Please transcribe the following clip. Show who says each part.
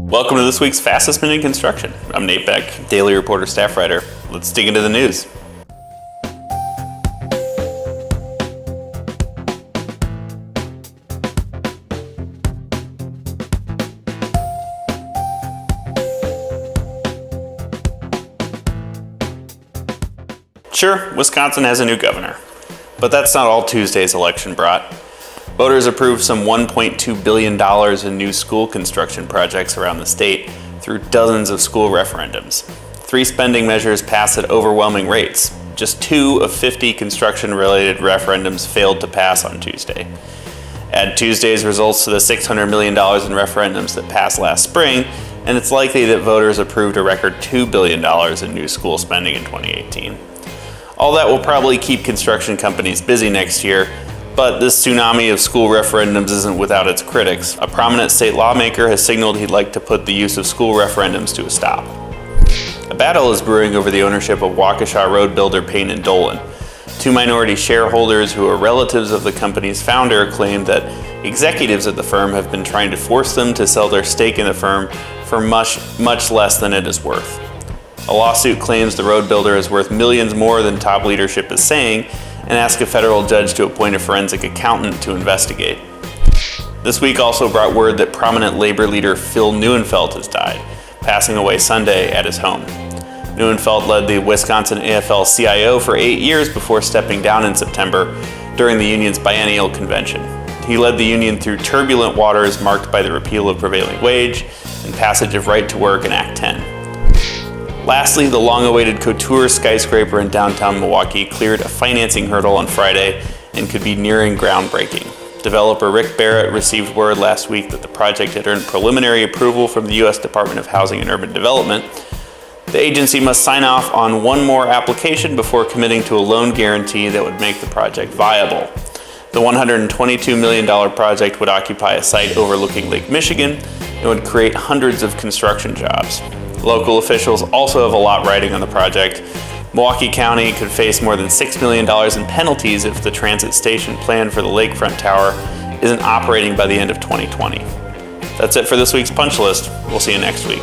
Speaker 1: Welcome to this week's Fastest Minute in Construction. I'm Nate Beck, Daily Reporter staff writer. Let's dig into the news. Sure, Wisconsin has a new governor, but that's not all Tuesday's election brought. Voters approved some $1.2 billion in new school construction projects around the state through dozens of school referendums. 3 spending measures passed at overwhelming rates. Just 2 of 50 construction-related referendums failed to pass on Tuesday. Add Tuesday's results to the $600 million in referendums that passed last spring, and it's likely that voters approved a record $2 billion in new school spending in 2018. All that will probably keep construction companies busy next year, but this tsunami of school referendums isn't without its critics. A prominent state lawmaker has signaled he'd like to put the use of school referendums to a stop. A battle is brewing over the ownership of Waukesha Roadbuilder Payne and Dolan. 2 minority shareholders who are relatives of the company's founder claim that executives at the firm have been trying to force them to sell their stake in the firm for much less than it is worth. A lawsuit claims the road builder is worth millions more than top leadership is saying, and asks a federal judge to appoint a forensic accountant to investigate. This week also brought word that prominent labor leader Phil Neuenfeld has died, passing away Sunday at his home. Neuenfeld led the Wisconsin AFL-CIO for 8 years before stepping down in September during the union's biennial convention. He led the union through turbulent waters marked by the repeal of prevailing wage and passage of right to work in Act 10. Lastly, the long-awaited Couture skyscraper in downtown Milwaukee cleared a financing hurdle on Friday and could be nearing groundbreaking. Developer Rick Barrett received word last week that the project had earned preliminary approval from the U.S. Department of Housing and Urban Development. The agency must sign off on one more application before committing to a loan guarantee that would make the project viable. The $122 million project would occupy a site overlooking Lake Michigan and would create hundreds of construction jobs. Local officials also have a lot riding on the project. Milwaukee County could face more than $6 million in penalties if the transit station planned for the lakefront tower isn't operating by the end of 2020. That's it for this week's Punch List. We'll see you next week.